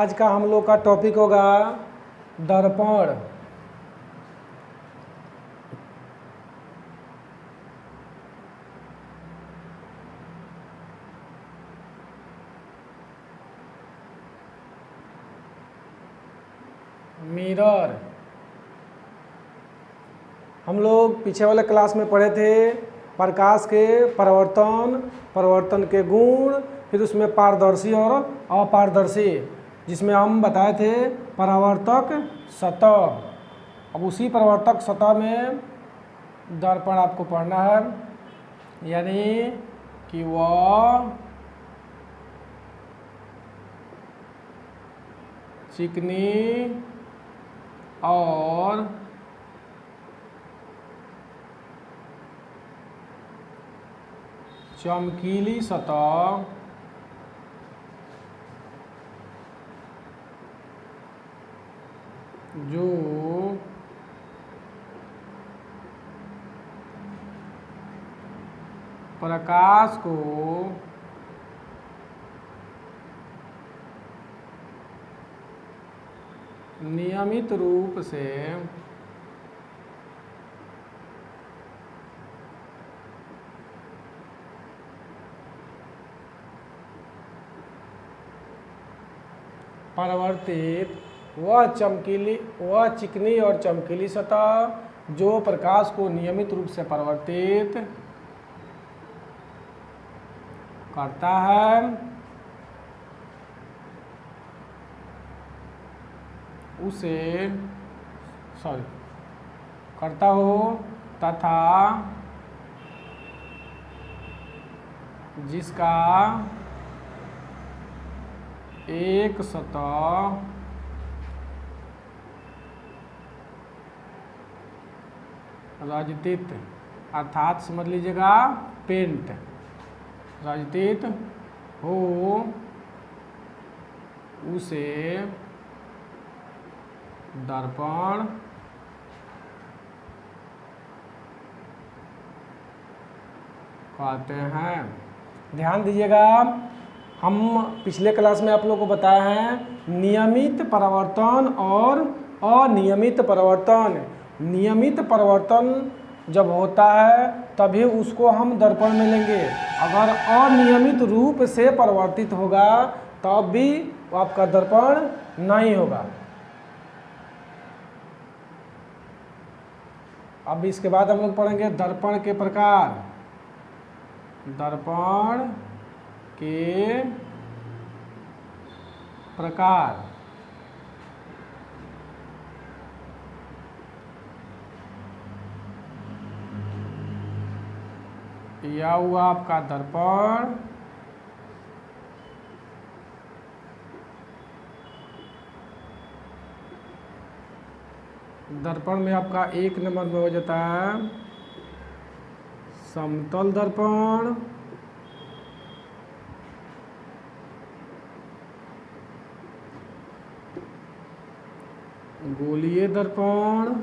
आज का हम लोग का टॉपिक होगा दर्पण। मिरर। हम लोग पीछे वाले क्लास में पढ़े थे प्रकाश के परावर्तन, परावर्तन के गुण, फिर उसमें पारदर्शी और अपारदर्शी, जिसमें हम बताए थे परावर्तक सतह। अब उसी परावर्तक सतह में दर्पण आपको पढ़ना है, यानी कि वह चिकनी और चमकीली सतह जो प्रकाश को नियमित रूप से परावर्तित, वह चिकनी और चमकीली सतह जो प्रकाश को नियमित रूप से परावर्तित करता है, उसे करता हो तथा जिसका एक सतह रजतित, अर्थात समझ लीजिएगा पेंट, रजतित हो, उसे दर्पण कहते हैं। ध्यान दीजिएगा, हम पिछले क्लास में आप लोगों को बताया है नियमित परावर्तन और अनियमित परावर्तन। नियमित परावर्तन जब होता है तभी उसको हम दर्पण में लेंगे। अगर अनियमित रूप से परावर्तित होगा तब भी आपका दर्पण नहीं होगा। अब इसके बाद हम लोग पढ़ेंगे दर्पण के प्रकार। दर्पण के प्रकार। यह हुआ आपका दर्पण। दर्पण में आपका एक नंबर में हो जाता है समतल दर्पण, गोलीय दर्पण,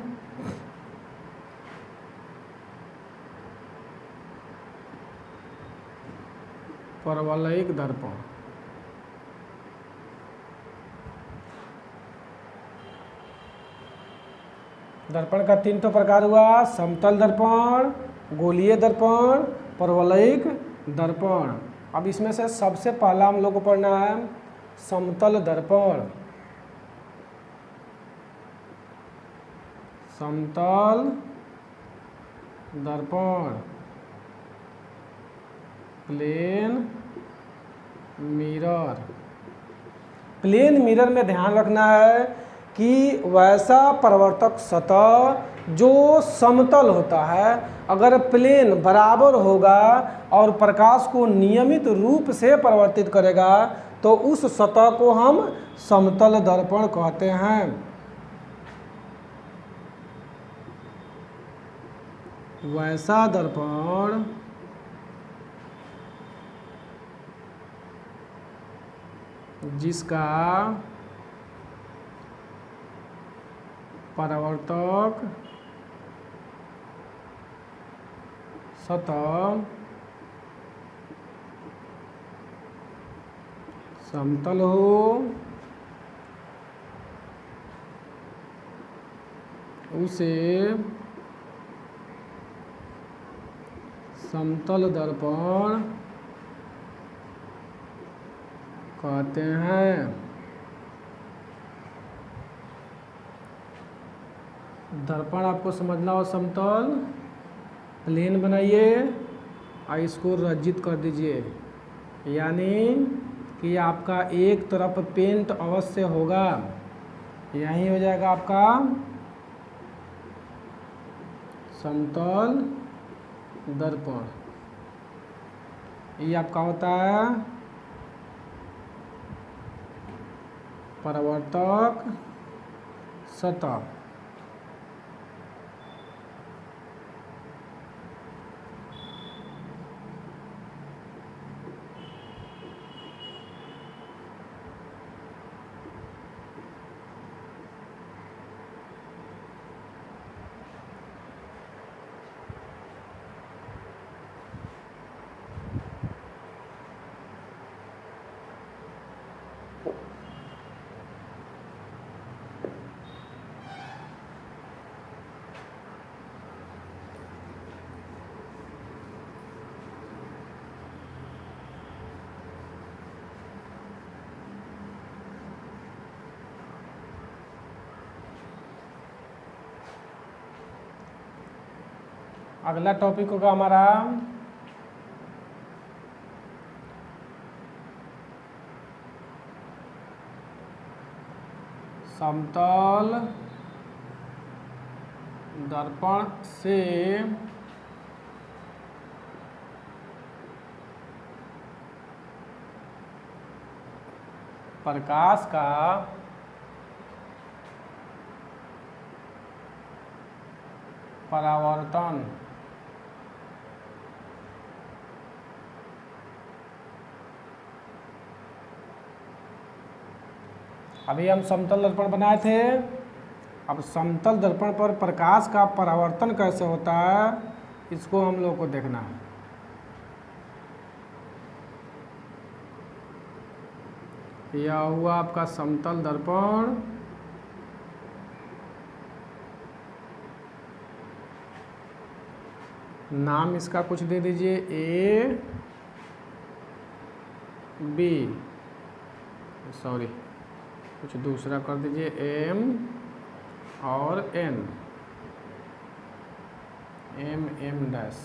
परवलयिक दर्पण। दर्पण का 3 प्रकार हुआ, समतल दर्पण, गोलीय दर्पण, परवलयिक दर्पण। अब इसमें से सबसे पहला हम लोग को पढ़ना है समतल दर्पण। समतल दर्पण, प्लेन मिरर। प्लेन मिरर में ध्यान रखना है कि वैसा परावर्तक सतह जो समतल होता है, अगर प्लेन बराबर होगा और प्रकाश को नियमित रूप से परावर्तित करेगा तो उस सतह को हम समतल दर्पण कहते हैं। वैसा दर्पण जिसका परावर्तक सतह समतल हो उसे समतल दर्पण कहते हैं। दर्पण आपको समझना हो, समतल प्लेन बनाइए और इसको रंजित कर दीजिए, यानी कि आपका एक तरफ पेंट अवश्य होगा। यही हो जाएगा आपका समतल दर्पण। ये आपका होता है परावर्तक सतह। अगला टॉपिक होगा हमारा समतल दर्पण से प्रकाश का परावर्तन। अभी हम समतल दर्पण बनाए थे, अब समतल दर्पण पर प्रकाश का परावर्तन कैसे होता है इसको हम लोग को देखना है। यह हुआ आपका समतल दर्पण। नाम इसका कुछ दे दीजिए, ए बी, सॉरी कुछ दूसरा कर दीजिए, एम और एन, एम डैश।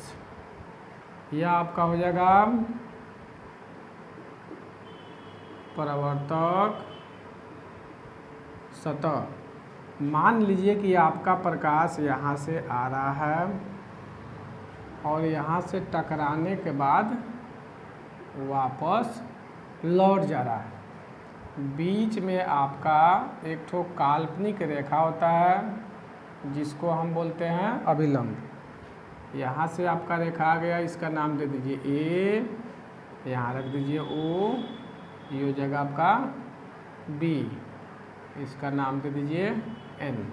यह आपका हो जाएगा परावर्तक सतह। मान लीजिए कि आपका प्रकाश यहाँ से आ रहा है और यहाँ से टकराने के बाद वापस लौट जा रहा है। बीच में आपका एक ठो काल्पनिक रेखा होता है जिसको हम बोलते हैं अभिलंब। यहाँ से आपका रेखा आ गया, इसका नाम दे दीजिए ए, यहाँ रख दीजिए ओ, ये हो जाएगा आपका बी, इसका नाम दे दीजिए एन।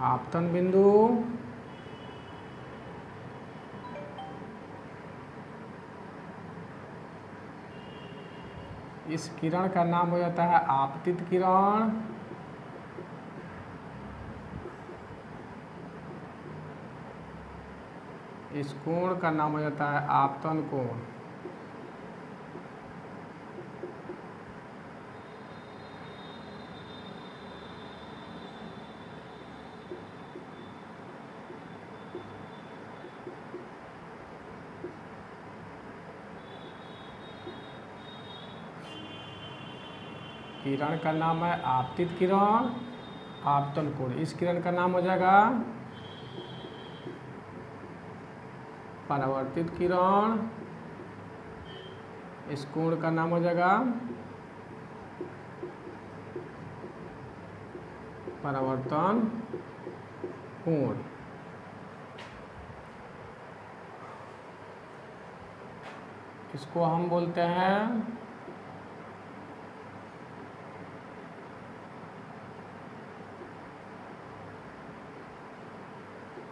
आपतन बिंदु इस किरण का नाम हो जाता है आपतित किरण। इस कोण का नाम हो जाता है आपतन कोण। किरण का नाम है आपतित किरण, आपतन कोण। इस किरण का नाम हो जाएगा परावर्तित किरण, इस कोण का नाम हो जाएगा परावर्तन कोण। इसको हम बोलते हैं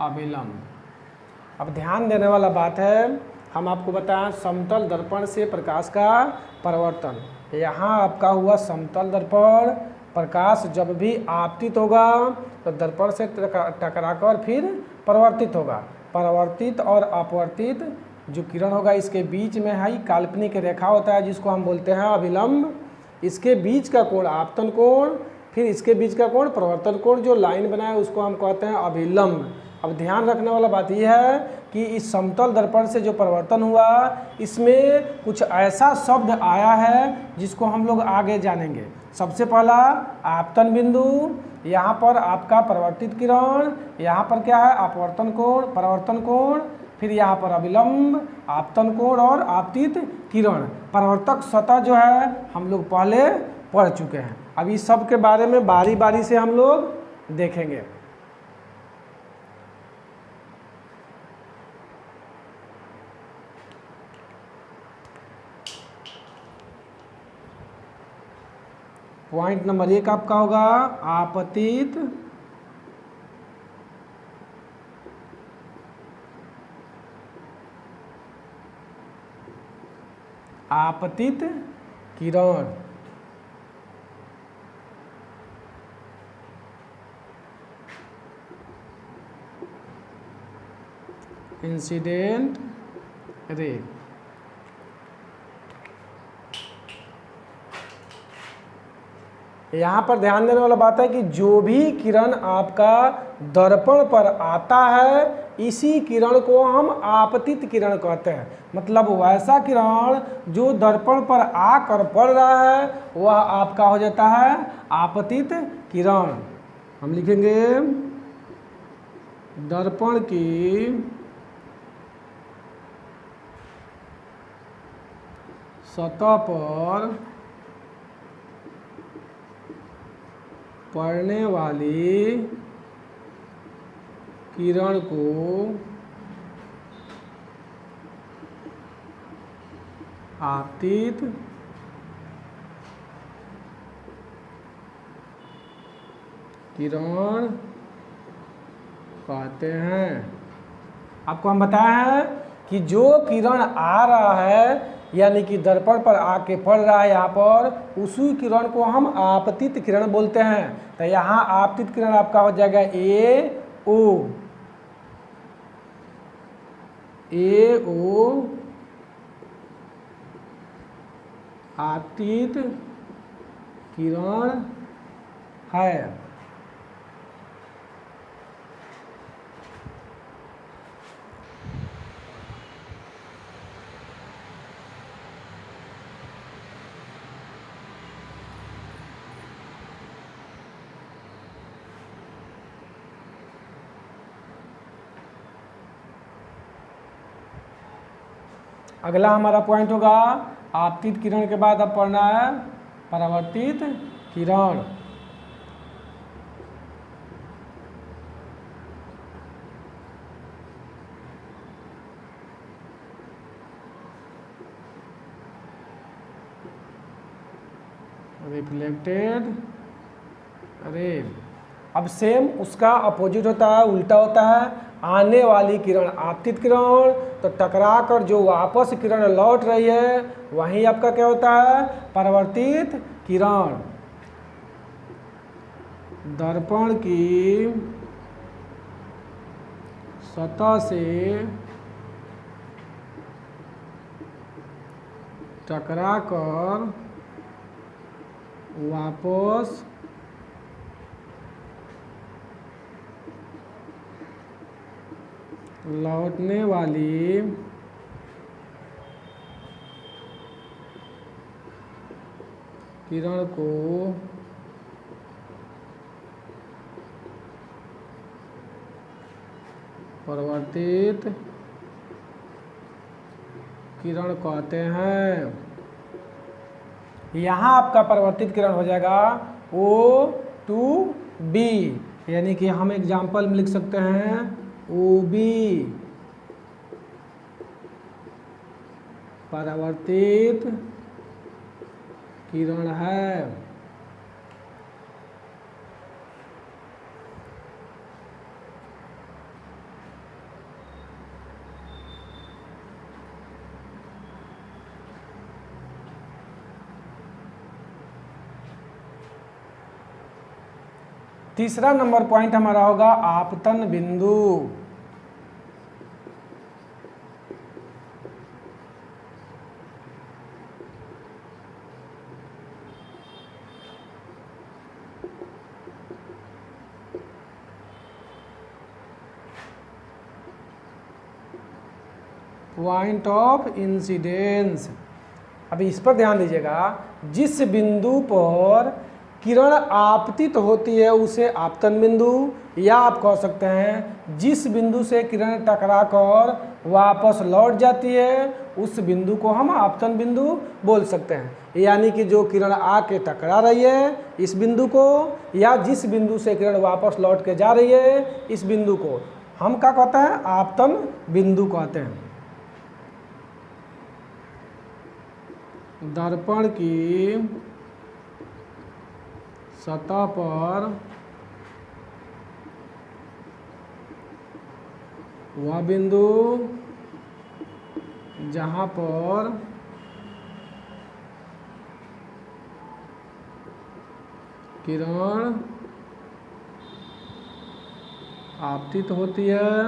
अभिलंब। अब ध्यान देने वाला बात है हम आपको बताएं समतल दर्पण से प्रकाश का परावर्तन। यहाँ आपका हुआ समतल दर्पण, प्रकाश जब भी आपतित होगा तो दर्पण से टकराकर फिर परावर्तित होगा। परावर्तित और अपवर्तित जो किरण होगा इसके बीच में है काल्पनिक रेखा होता है जिसको हम बोलते हैं अभिलंब। इसके बीच का कोण आपतन कोण, फिर इसके बीच का कोण परावर्तन कोण, जो लाइन बनाए उसको हम कहते हैं अभिलंब। अब ध्यान रखने वाला बात यह है कि इस समतल दर्पण से जो परिवर्तन हुआ इसमें कुछ ऐसा शब्द आया है जिसको हम लोग आगे जानेंगे। सबसे पहला आपतन बिंदु, यहाँ पर आपका परावर्तित किरण, यहाँ पर क्या है अपवर्तन कोण, परावर्तन कोण, फिर यहाँ पर अभिलंब, आपतन कोण और आपतित किरण। परावर्तक सतह जो है हम लोग पहले पढ़ चुके हैं। अब इस सब के बारे में बारी बारी से हम लोग देखेंगे। पॉइंट नंबर 1 आपका होगा आपतित किरण। Incident ray. यहाँ पर ध्यान देने वाला बात है कि जो भी किरण आपका दर्पण पर आता है इसी किरण को हम आपतित किरण कहते हैं। मतलब वैसा किरण जो दर्पण पर आकर पड़ रहा है वह आपका हो जाता है आपतित किरण। हम लिखेंगे दर्पण की सतह पर पड़ने वाली किरण को आपतित किरण कहते हैं। आपको हम बताए हैं कि जो किरण आ रहा है यानी कि दर्पण पर आके पड़ रहा है यहाँ पर उसी किरण को हम आपतित किरण बोलते हैं। तो यहाँ आपतित किरण आपका हो जाएगा ए ओ आपतित किरण है। अगला हमारा पॉइंट होगा आपतित किरण के बाद अब पढ़ना है परावर्तित किरण। Reflected ray. अब सेम उसका अपोजिट होता है, उल्टा होता है। आने वाली किरण आपतित किरण, तो टकरा कर जो वापस किरण लौट रही है वहीं आपका क्या होता है परावर्तित किरण। दर्पण की सतह से टकरा कर वापस लौटने वाली किरण को परावर्तित किरण कहते हैं। यहाँ आपका परावर्तित किरण हो जाएगा O2B, यानी कि हम एग्जाम्पल में लिख सकते हैं OB परावर्तित किरण है। तीसरा नंबर पॉइंट हमारा होगा आपतन बिंदु। Point of incidence. अभी इस पर ध्यान दीजिएगा, जिस बिंदु पर किरण आपतित होती है उसे आपतन बिंदु, या आप कह सकते हैं जिस बिंदु से किरण टकराकर वापस लौट जाती है उस बिंदु को हम आपतन बिंदु बोल सकते हैं। यानी कि जो किरण आके टकरा रही है इस बिंदु को, या जिस बिंदु से किरण वापस लौट के जा रही है इस बिंदु को हम क्या कहते हैं, आपतन बिंदु कहते हैं। दर्पण की सतह पर वह बिंदु जहाँ पर किरण आपतित होती है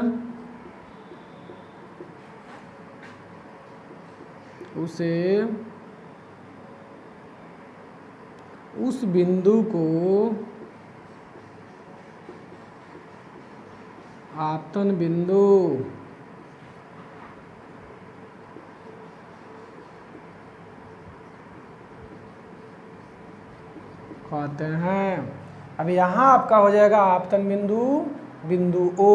उसे उस बिंदु को आपतन बिंदु कहते हैं। अब यहाँ आपका हो जाएगा आपतन बिंदु बिंदु ओ।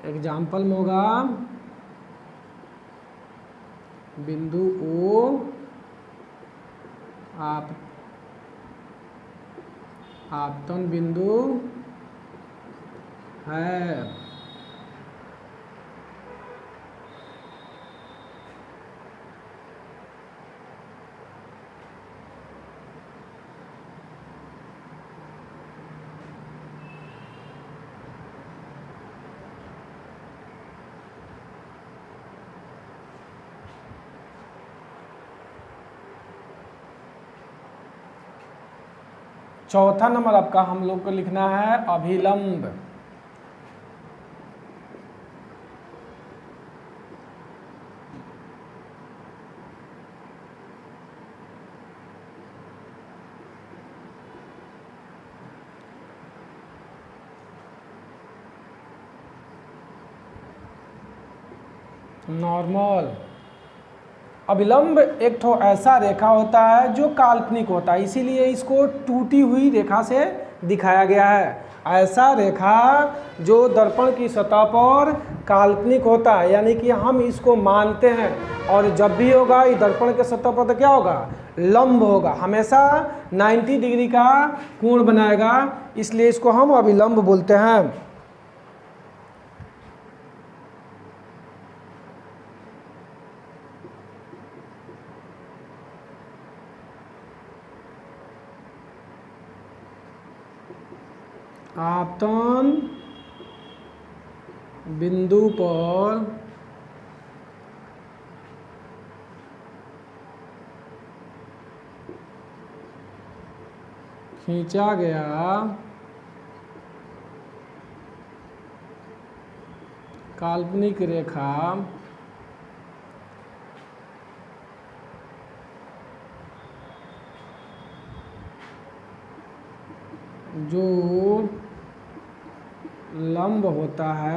एग्जाम्पल में होगा बिंदु ओ आपतन बिंदु है। चौथा नंबर आपका हम लोग को लिखना है अभिलंब। नॉर्मल। अभिलंब एक ठो ऐसा रेखा होता है जो काल्पनिक होता है, इसीलिए इसको टूटी हुई रेखा से दिखाया गया है। ऐसा रेखा जो दर्पण की सतह पर काल्पनिक होता है, यानी कि हम इसको मानते हैं, और जब भी होगा ये दर्पण के सतह पर तो क्या होगा, लंब होगा, हमेशा 90 डिग्री का कोण बनाएगा, इसलिए इसको हम अभिलंब बोलते हैं। आपतन बिंदु पर खींचा गया काल्पनिक रेखा जो लंब होता है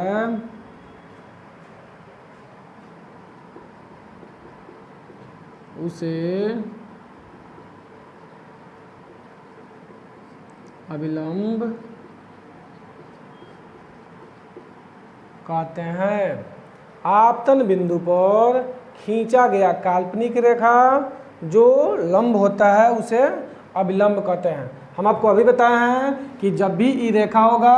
उसे अभिलंब कहते हैं। आपतन बिंदु पर खींचा गया काल्पनिक रेखा जो लंब होता है उसे अभिलंब कहते हैं। हम आपको अभी बताए हैं कि जब भी ये रेखा होगा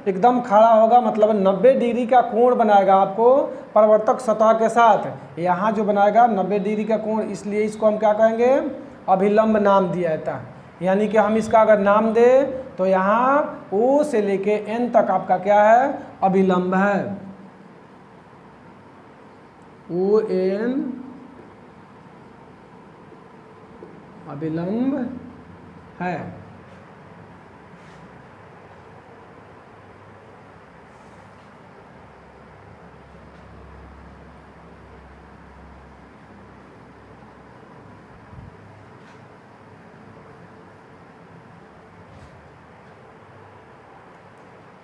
एकदम खड़ा होगा, मतलब 90 डिग्री का कोण बनाएगा आपको परावर्तक सतह के साथ, यहाँ जो बनाएगा 90 डिग्री का कोण, इसलिए इसको हम क्या कहेंगे, अभिलंब नाम दिया जाता है। यानी कि हम इसका अगर नाम दें तो यहाँ O से लेके N तक आपका क्या है, अभिलंब है। ON अभिलंब है।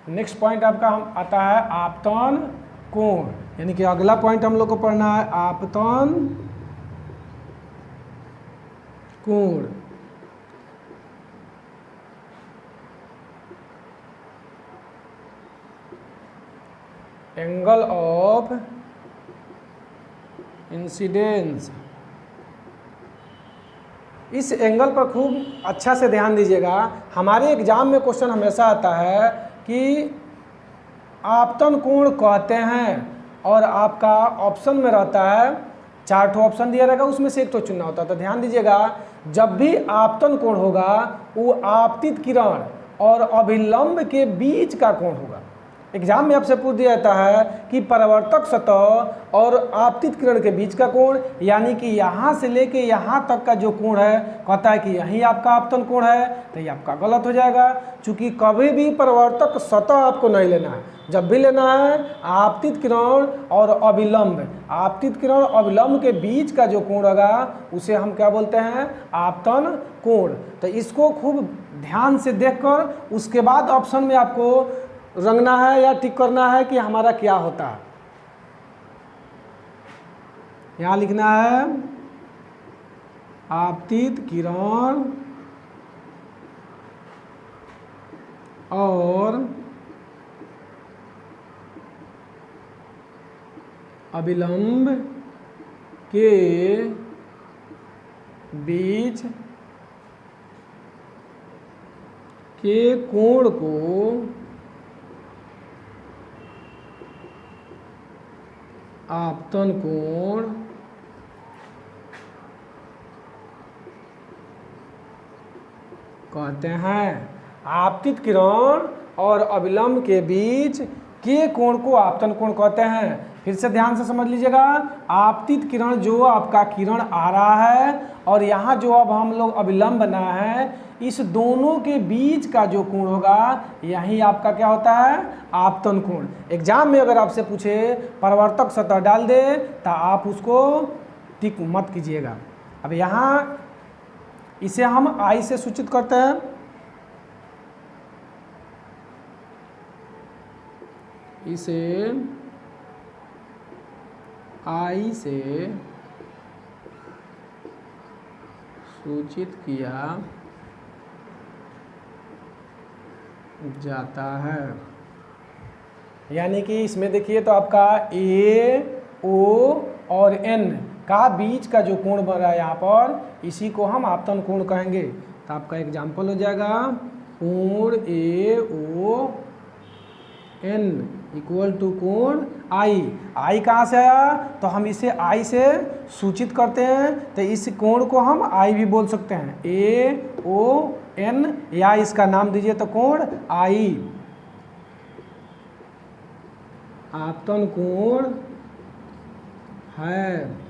नेक्स्ट पॉइंट आपका हम आता है आपतन कोण, यानी कि अगला पॉइंट हम लोग को पढ़ना है आपतन कोण। Angle of incidence. इस एंगल पर खूब अच्छा से ध्यान दीजिएगा। हमारे एग्जाम में क्वेश्चन हमेशा आता है कि आपतन कोण कहते हैं, और आपका ऑप्शन में रहता है 4 ठो ऑप्शन दिया रहेगा, उसमें से एक तो चुनना होता है। तो ध्यान दीजिएगा, जब भी आपतन कोण होगा वो आपतित किरण और अभिलंब के बीच का कोण होगा। एग्जाम में आपसे पूछ दिया जाता है कि परावर्तक सतह और आपतित किरण के बीच का कोण, यानी कि यहाँ से लेके यहाँ तक का जो कोण है, कहता है कि यही आपका आपतन कोण है, तो ये आपका गलत हो जाएगा। चूंकि कभी भी परावर्तक सतह आपको नहीं लेना है, जब भी लेना है आपतित किरण और अभिलंब, आपतित किरण और अभिलंब के बीच का जो कोण होगा उसे हम क्या बोलते हैं, आपतन कोण। तो इसको खूब ध्यान से देखकर उसके बाद ऑप्शन में आपको रंगना है या टिक करना है कि हमारा क्या होता है। यहाँ लिखना है आपतित किरण और अभिलंब के बीच के कोण को आपतन कोण कहते हैं। आपतित किरण और अभिलंब के बीच के कोण को आपतन कोण कहते हैं। फिर से ध्यान से समझ लीजिएगा, आपतित किरण जो आपका किरण आ रहा है और यहाँ जो अब हम लोग अभिलंब बना है, इस दोनों के बीच का जो कोण होगा यही आपका क्या होता है, आपतन कोण। एग्जाम में अगर आपसे पूछे परावर्तक सतह डाल दे तो आप उसको टिक मत कीजिएगा। अब यहाँ इसे हम आई से सूचित करते हैं, इसे आई से सूचित किया जाता है। यानी कि इसमें देखिए तो आपका ए ओ और एन का बीच का जो कोण बन रहा है यहाँ पर, इसी को हम आपतन कोण कहेंगे। तो आपका एग्जाम्पल हो जाएगा कोण ए ओ एन इक्वल टू कोण आई। आई कहाँ से आया, तो हम इसे आई से सूचित करते हैं, तो इस कोण को हम आई भी बोल सकते हैं, ए ओ एन, या इसका नाम दीजिए तो कोण आई। आपतन कोण है।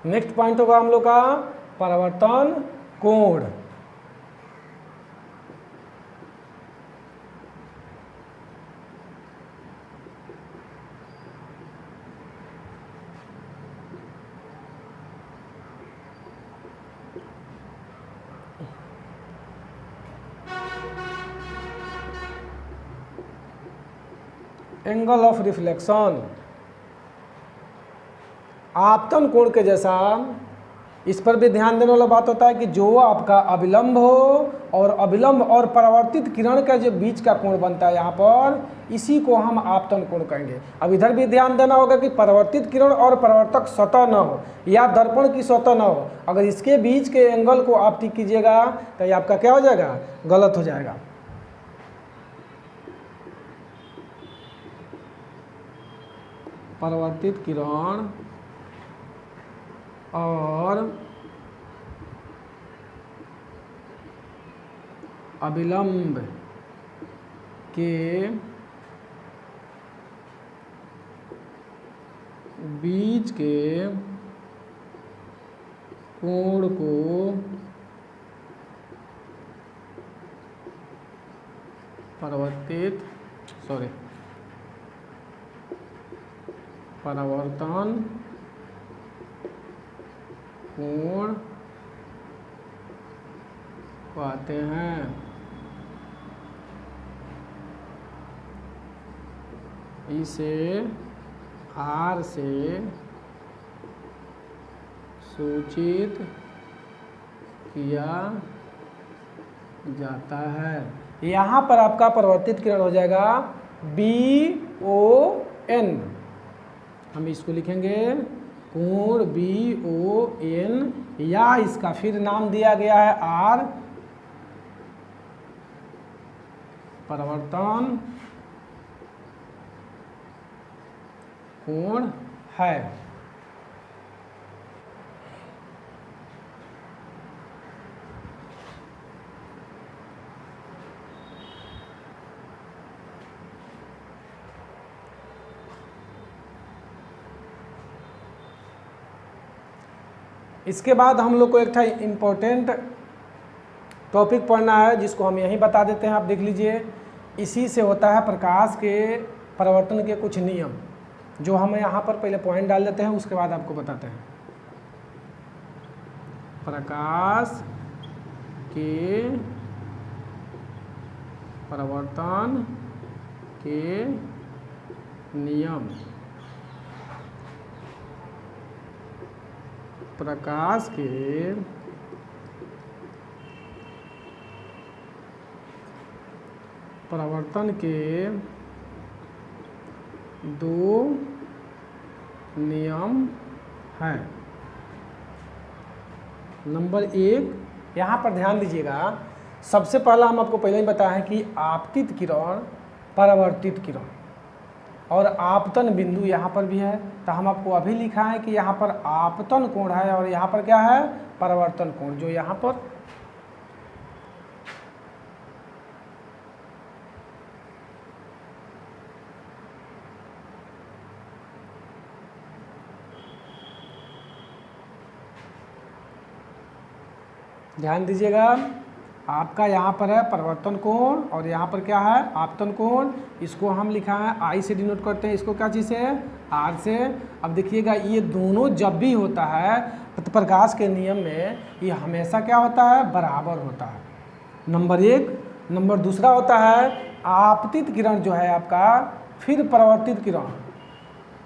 नेक्स्ट पॉइंट होगा हम लोग का परावर्तन कोण। Angle of reflection. आपतन कोण के जैसा इस पर भी ध्यान देने वाला बात होता है कि जो आपका अभिलंब हो और अभिलंब और परावर्तित किरण का जो बीच का कोण बनता है यहाँ पर, इसी को हम आपतन कोण कहेंगे। अब इधर भी ध्यान देना होगा कि परावर्तित किरण और परावर्तक सतह न हो या दर्पण की सतह न हो, अगर इसके बीच के एंगल को आप टिक कीजिएगा तो ये आपका क्या हो जाएगा, गलत हो जाएगा। परावर्तित किरण और अभिलंब के बीच के कोण को परावर्तन कोण कहते हैं। इसे R से सूचित किया जाता है। यहाँ पर आपका परावर्तित किरण हो जाएगा BON। हम इसको लिखेंगे कोण BON, या इसका फिर नाम दिया गया है R, परावर्तन कोण है। इसके बाद हम लोग को एक था इम्पोर्टेंट टॉपिक पढ़ना है, जिसको हम यहीं बता देते हैं, आप देख लीजिए। इसी से होता है प्रकाश के परावर्तन के कुछ नियम, जो हम यहाँ पर पहले पॉइंट डाल देते हैं, उसके बाद आपको बताते हैं। प्रकाश के परावर्तन के नियम। प्रकाश के परावर्तन के दो नियम हैं। नंबर 1, यहाँ पर ध्यान दीजिएगा। सबसे पहला हम आपको पहले ही बताया है कि आपतित किरण, परावर्तित किरण और आपतन बिंदु यहाँ पर भी है। तो हम आपको अभी लिखा है कि यहाँ पर आपतन कोण है और यहाँ पर क्या है, परावर्तन कोण, जो यहाँ पर ध्यान दीजिएगा। आपका यहाँ पर है परावर्तन कोण और यहाँ पर क्या है, आपतन कोण। इसको हम लिखा है I से डिनोट करते हैं, इसको क्या चीज़ से, R से। अब देखिएगा ये दोनों जब भी होता है प्रकाश के नियम में, ये हमेशा क्या होता है, बराबर होता है। नंबर 1। नंबर दूसरा होता है आपतित किरण जो है आपका, फिर परावर्तित किरण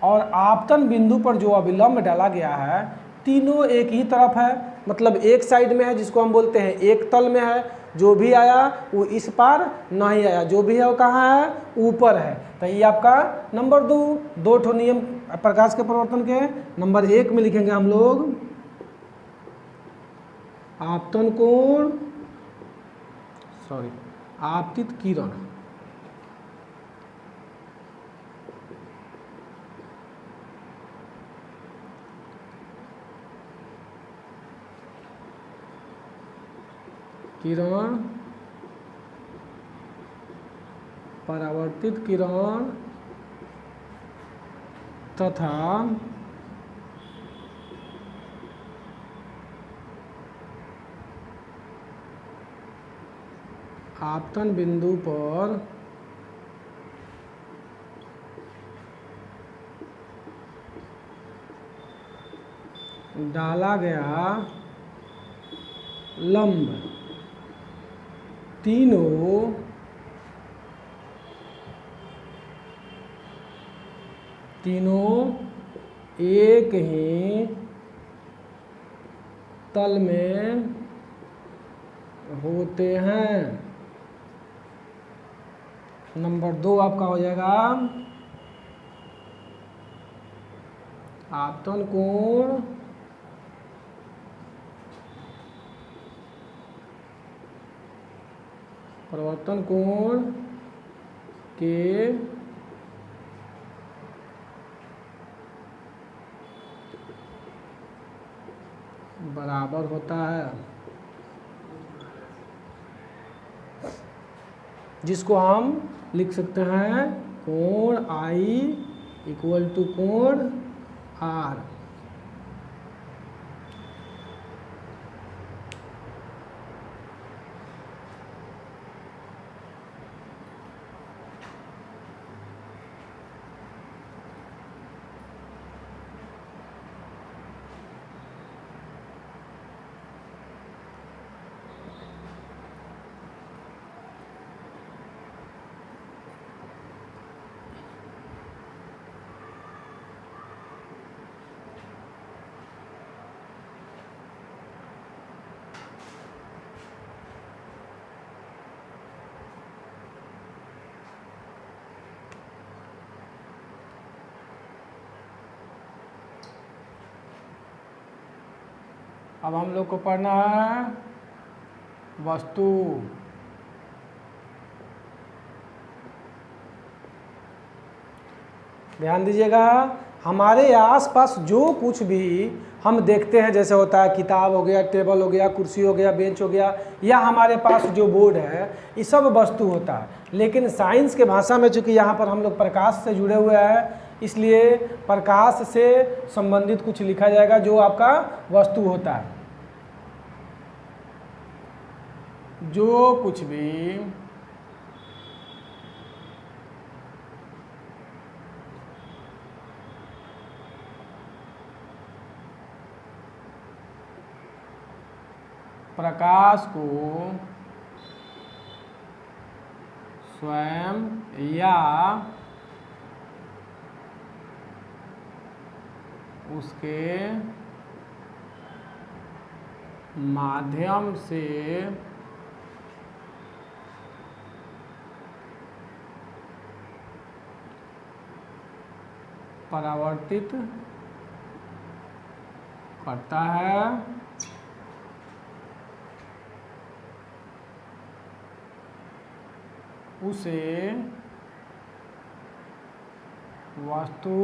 और आपतन बिंदु पर जो अविलंब डाला गया है, तीनों एक ही तरफ है, मतलब एक साइड में है, जिसको हम बोलते हैं एक तल में है। जो भी आया वो इस पार नहीं आया, जो भी है वो कहाँ है, ऊपर है। तो ये आपका नंबर 2, 2 ठो नियम प्रकाश के परिवर्तन के। नंबर 1 में लिखेंगे हम लोग आपतन कोण, आपतित किरण। किरण, परावर्तित किरण तथा आपतन बिंदु पर डाला गया लंब, तीनों एक ही तल में होते हैं। नंबर 2 आपका हो जाएगा आपतन कोण परावर्तन कोण के बराबर होता है, जिसको हम लिख सकते हैं कोण I इक्वल टू कोण R। अब हम लोग को पढ़ना है वस्तु। ध्यान दीजिएगा, हमारे आसपास जो कुछ भी हम देखते हैं, जैसे होता है किताब हो गया, टेबल हो गया, कुर्सी हो गया, बेंच हो गया, या हमारे पास जो बोर्ड है, ये सब वस्तु होता है। लेकिन साइंस के भाषा में चूंकि यहाँ पर हम लोग प्रकाश से जुड़े हुए हैं, इसलिए प्रकाश से संबंधित कुछ लिखा जाएगा जो आपका वस्तु होता है। जो कुछ भी प्रकाश को स्वयं या उसके माध्यम से परावर्तित करता है, उसे वस्तु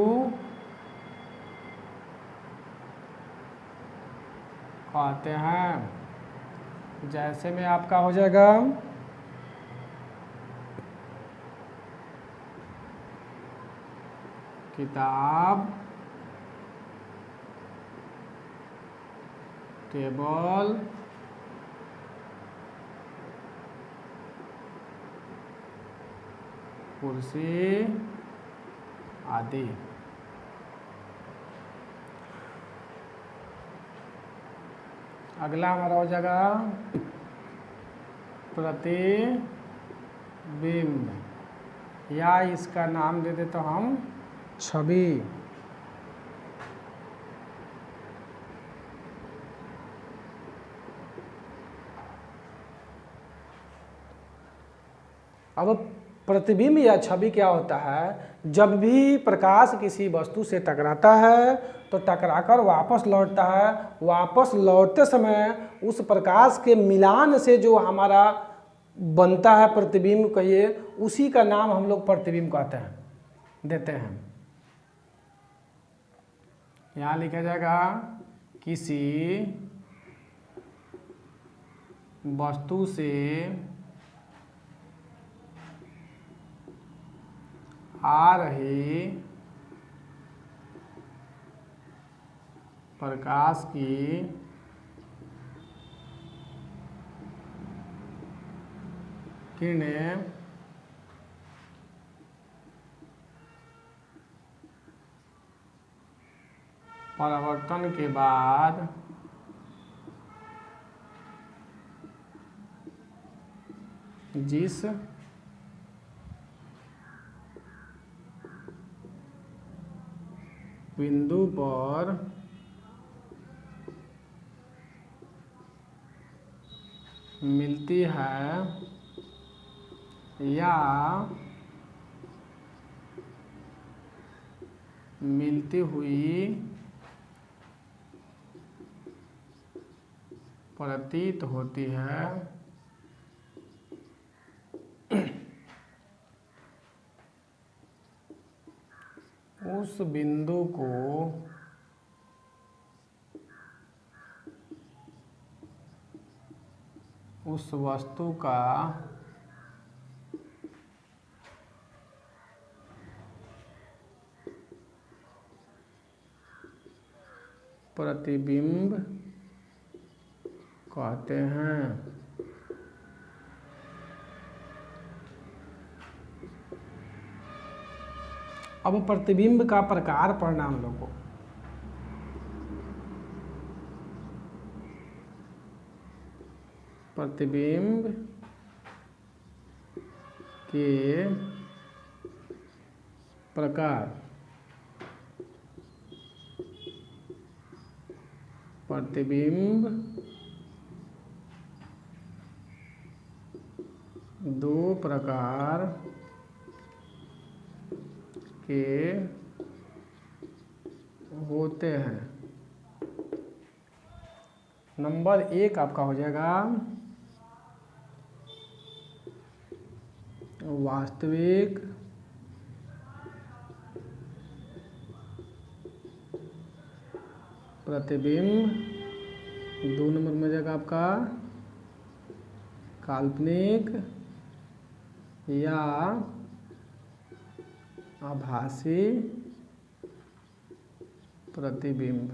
कहते हैं। जैसे में आपका हो जाएगा किताब, टेबल, कुर्सी आदि। अगला हमारा हो जाएगा प्रतिबिंब, या इसका नाम दे दे तो हम छवि। अब प्रतिबिंब या छवि क्या होता है? जब भी प्रकाश किसी वस्तु से टकराता है तो टकराकर वापस लौटता है, वापस लौटते समय उस प्रकाश के मिलान से जो हमारा बनता है प्रतिबिंब कहिए, उसी का नाम हम लोग प्रतिबिंब कहते हैं, देते हैं। यहाँ लिखा जाएगा किसी वस्तु से आ रही प्रकाश की किरणें परावर्तन के बाद जिस बिंदु पर मिलती है या मिलती हुई प्रतीत होती है, उस बिंदु को उस वस्तु का प्रतिबिंब कहते हैं। अब प्रतिबिंब का प्रकार पढ़ना हम लोग को। प्रतिबिंब के प्रकार, प्रतिबिंब दो प्रकार के होते हैं। नंबर 1 आपका हो जाएगा वास्तविक प्रतिबिंब। 2 नंबर में जाएगा आपका काल्पनिक या आभासी प्रतिबिंब।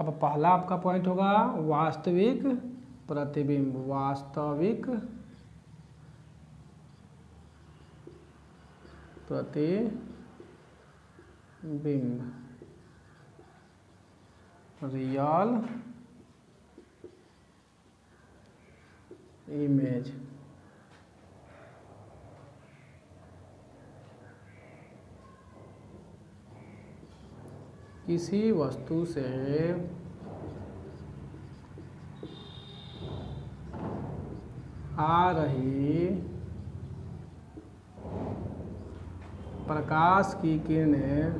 अब पहला आपका पॉइंट होगा वास्तविक प्रतिबिंब। वास्तविक प्रतिबिंब, रियल इमेज। किसी वस्तु से आ रही प्रकाश की किरणें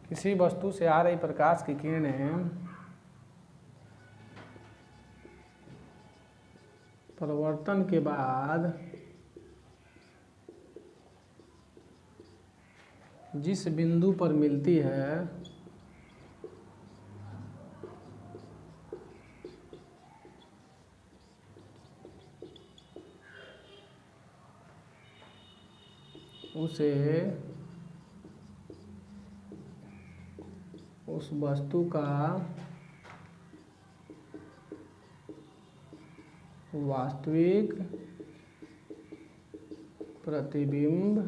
किसी वस्तु से आ रही प्रकाश की किरणें परावर्तन के बाद जिस बिंदु पर मिलती है उसे उस वस्तु का वास्तविक प्रतिबिंब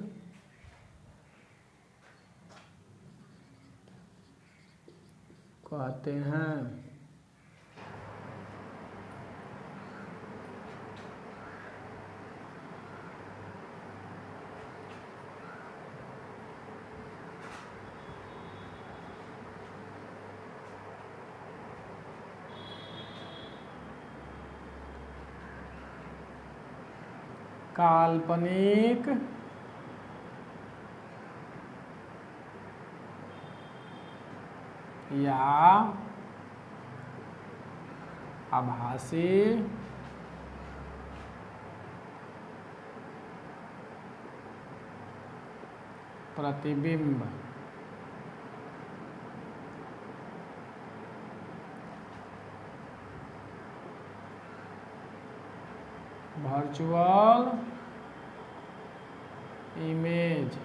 कहते हैं। काल्पनिक या आभासी प्रतिबिंब। Virtual image.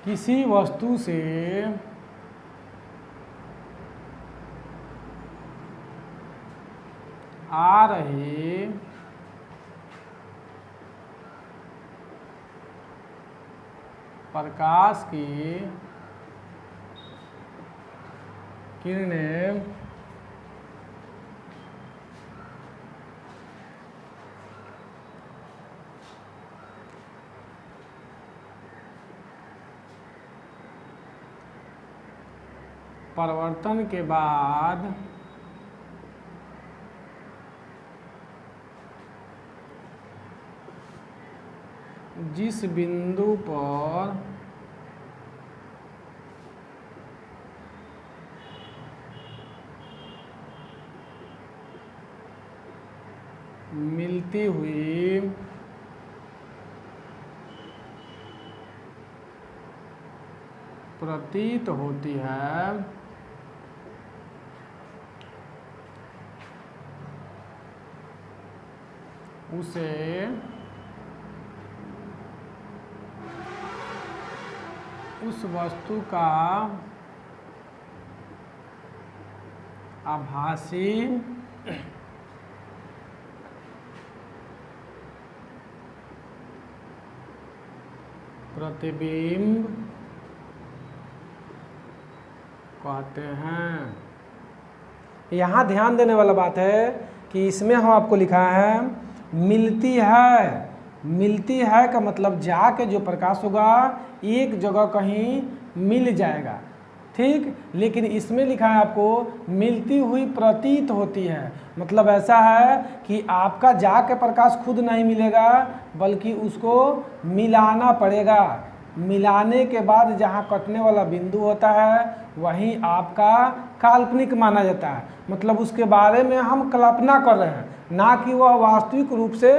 किसी वस्तु से आ रही प्रकाश की किरणें परावर्तन के बाद जिस बिंदु पर मिलती हुई प्रतीत होती है उसे उस वस्तु का आभासी प्रतिबिंब कहते हैं। यहाँ ध्यान देने वाला बात है कि इसमें हम आपको लिखा है मिलती है। मिलती है का मतलब जाके जो प्रकाश होगा एक जगह कहीं मिल जाएगा, ठीक। लेकिन इसमें लिखा है आपको मिलती हुई प्रतीत होती है, मतलब ऐसा है कि आपका जाके प्रकाश खुद नहीं मिलेगा बल्कि उसको मिलाना पड़ेगा। मिलाने के बाद जहाँ कटने वाला बिंदु होता है वहीं आपका काल्पनिक माना जाता है, मतलब उसके बारे में हम कल्पना कर रहे हैं, ना कि वह वास्तविक रूप से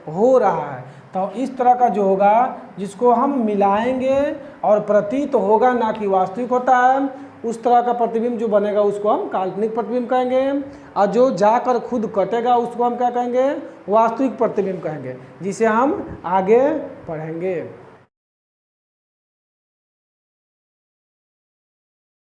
हो रहा है। तो इस तरह का जो होगा जिसको हम मिलाएंगे और प्रतीत होगा ना कि वास्तविक होता है, उस तरह का प्रतिबिंब जो बनेगा उसको हम काल्पनिक प्रतिबिंब कहेंगे। और जो जाकर खुद कटेगा उसको हम क्या कहेंगे, वास्तविक प्रतिबिंब कहेंगे, जिसे हम आगे पढ़ेंगे।